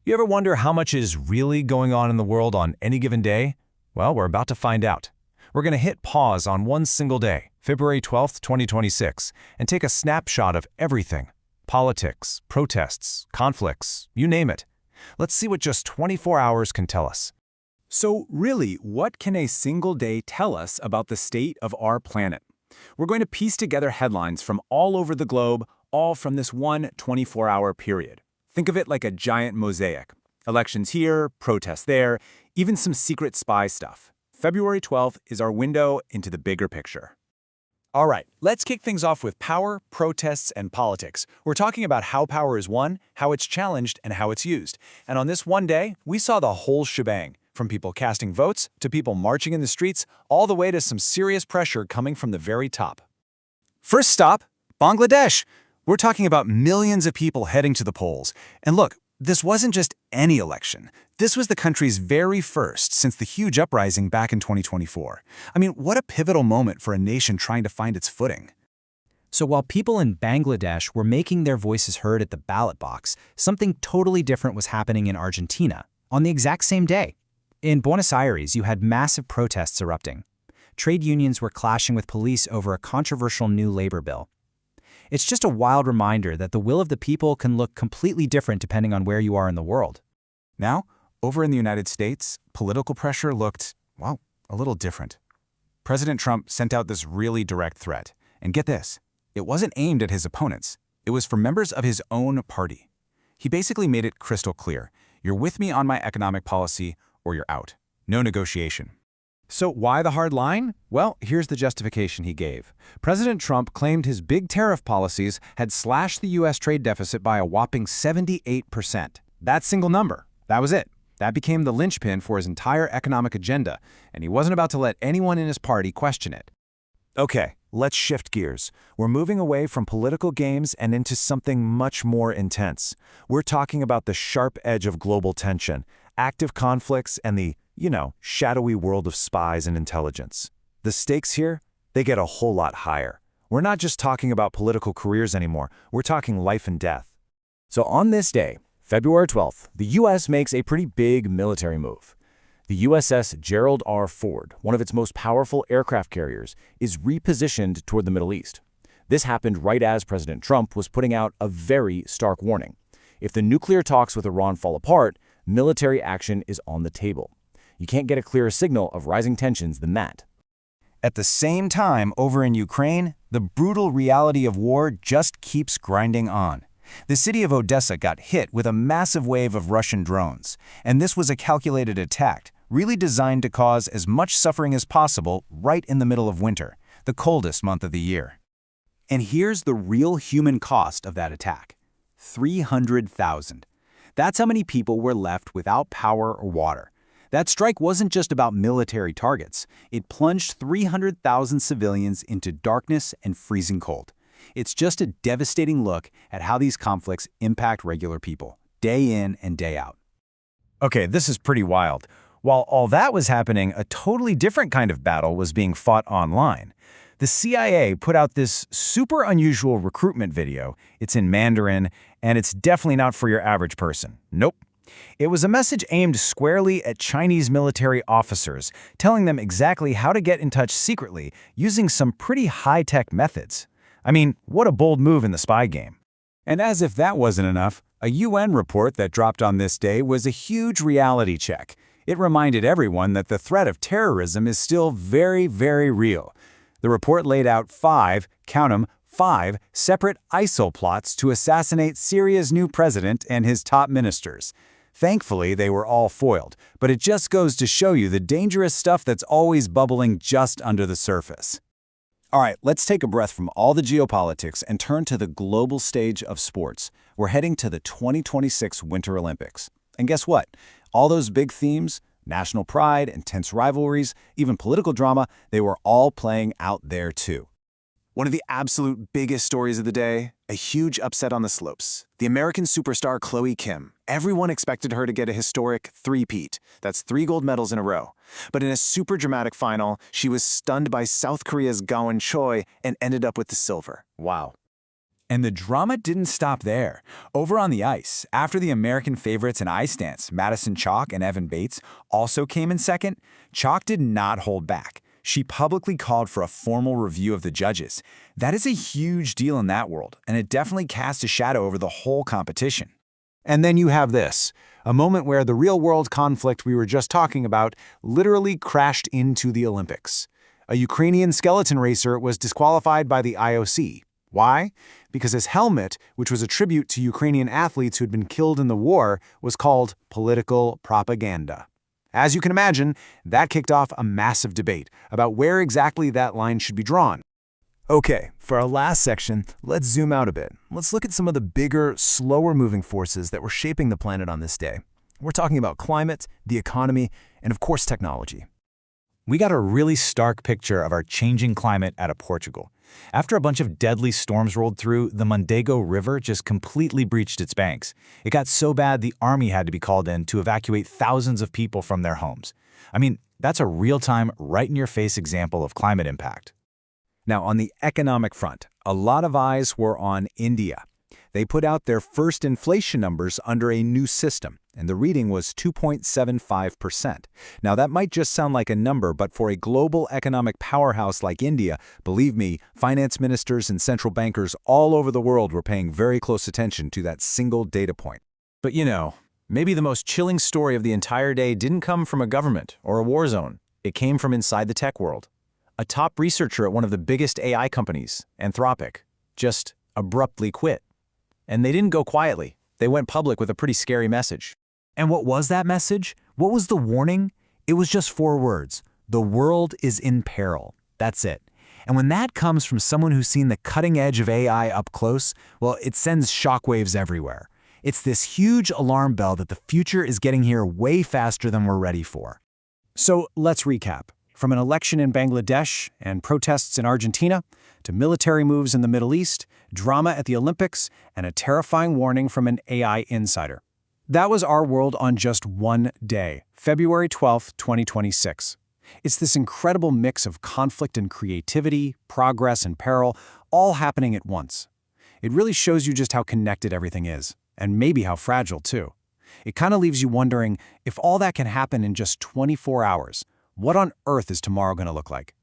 You ever wonder how much is really going on in the world on any given day? Well, we're about to find out. We're going to hit pause on one single day, February 12th, 2026, and take a snapshot of everything. Politics, protests, conflicts, you name it. Let's see what just 24 hours can tell us. So really, what can a single day tell us about the state of our planet? We're going to piece together headlines from all over the globe, all from this one 24-hour period. Think of it like a giant mosaic. Elections here, protests there, even some secret spy stuff. February 12th is our window into the bigger picture. All right, let's kick things off with power, protests, and politics. We're talking about how power is won, how it's challenged, and how it's used. And on this one day, we saw the whole shebang, from people casting votes to people marching in the streets, all the way to some serious pressure coming from the very top. First stop, Bangladesh. We're talking about millions of people heading to the polls. And look, this wasn't just any election. This was the country's very first since the huge uprising back in 2024. I mean, what a pivotal moment for a nation trying to find its footing. So while people in Bangladesh were making their voices heard at the ballot box, something totally different was happening in Argentina on the exact same day. In Buenos Aires, you had massive protests erupting. Trade unions were clashing with police over a controversial new labor bill. It's just a wild reminder that the will of the people can look completely different depending on where you are in the world. Now, over in the United States, political pressure looked, well, a little different. President Trump sent out this really direct threat. And get this, it wasn't aimed at his opponents. It was for members of his own party. He basically made it crystal clear. You're with me on my economic policy or you're out. No negotiation. So why the hard line? Well, here's the justification he gave. President Trump claimed his big tariff policies had slashed the U.S. trade deficit by a whopping 78%. That single number, that was it. That became the linchpin for his entire economic agenda, and he wasn't about to let anyone in his party question it. Okay, let's shift gears. We're moving away from political games and into something much more intense. We're talking about the sharp edge of global tension, active conflicts, and the shadowy world of spies and intelligence. The stakes here, they get a whole lot higher. We're not just talking about political careers anymore, we're talking life and death. So on this day, February 12th, the U.S. makes a pretty big military move. The USS Gerald R, one of its most powerful aircraft carriers, is repositioned toward the Middle East. This happened right as President Trump was putting out a very stark warning. If the nuclear talks with Iran fall apart, military action is on the table. You can't get a clearer signal of rising tensions than that. At the same time, over in Ukraine, the brutal reality of war just keeps grinding on. The city of Odessa got hit with a massive wave of Russian drones, and this was a calculated attack, really designed to cause as much suffering as possible right in the middle of winter, the coldest month of the year. And here's the real human cost of that attack: 300,000. That's how many people were left without power or water. That strike wasn't just about military targets. It plunged 300,000 civilians into darkness and freezing cold. It's just a devastating look at how these conflicts impact regular people, day in and day out. Okay, this is pretty wild. While all that was happening, a totally different kind of battle was being fought online. The CIA put out this super unusual recruitment video. It's in Mandarin, and it's definitely not for your average person. Nope. It was a message aimed squarely at Chinese military officers, telling them exactly how to get in touch secretly using some pretty high-tech methods. I mean, what a bold move in the spy game. And as if that wasn't enough, a UN report that dropped on this day was a huge reality check. It reminded everyone that the threat of terrorism is still very, very real. The report laid out five separate ISIL plots to assassinate Syria's new president and his top ministers. Thankfully, they were all foiled, but it just goes to show you the dangerous stuff that's always bubbling just under the surface. All right, let's take a breath from all the geopolitics and turn to the global stage of sports. We're heading to the 2026 Winter Olympics. And guess what? All those big themes, national pride, intense rivalries, even political drama, they were all playing out there too. One of the absolute biggest stories of the day, a huge upset on the slopes. The American superstar Chloe Kim. Everyone expected her to get a historic three-peat. That's 3 gold medals in a row. But in a super dramatic final, she was stunned by South Korea's Gaon Choi and ended up with the silver. Wow. And the drama didn't stop there. Over on the ice, after the American favorites in ice dance, Madison Chalk and Evan Bates, also came in second, Chalk did not hold back. She publicly called for a formal review of the judges. That is a huge deal in that world, and it definitely cast a shadow over the whole competition. And then you have this, a moment where the real-world conflict we were just talking about literally crashed into the Olympics. A Ukrainian skeleton racer was disqualified by the IOC. Why? Because his helmet, which was a tribute to Ukrainian athletes who had been killed in the war, was called political propaganda. As you can imagine, that kicked off a massive debate about where exactly that line should be drawn. Okay, for our last section, let's zoom out a bit. Let's look at some of the bigger, slower-moving forces that were shaping the planet on this day. We're talking about climate, the economy, and of course technology. We got a really stark picture of our changing climate out of Portugal. After a bunch of deadly storms rolled through, the Mondego River just completely breached its banks. It got so bad the army had to be called in to evacuate thousands of people from their homes. I mean, that's a real-time, right-in-your-face example of climate impact. Now, on the economic front, a lot of eyes were on India. They put out their first inflation numbers under a new system, and the reading was 2.75%. Now, that might just sound like a number, but for a global economic powerhouse like India, believe me, finance ministers and central bankers all over the world were paying very close attention to that single data point. But you know, maybe the most chilling story of the entire day didn't come from a government or a war zone. It came from inside the tech world. A top researcher at one of the biggest AI companies, Anthropic, just abruptly quit. And they didn't go quietly. They went public with a pretty scary message. And what was that message? What was the warning? It was just 4 words. The world is in peril. That's it. And when that comes from someone who's seen the cutting edge of AI up close, well, it sends shockwaves everywhere. It's this huge alarm bell that the future is getting here way faster than we're ready for. So let's recap. From an election in Bangladesh and protests in Argentina, to military moves in the Middle East, drama at the Olympics, and a terrifying warning from an AI insider. That was our world on just one day, February 12, 2026. It's this incredible mix of conflict and creativity, progress and peril, all happening at once. It really shows you just how connected everything is, and maybe how fragile too. It kind of leaves you wondering, if all that can happen in just 24 hours, what on earth is tomorrow going to look like?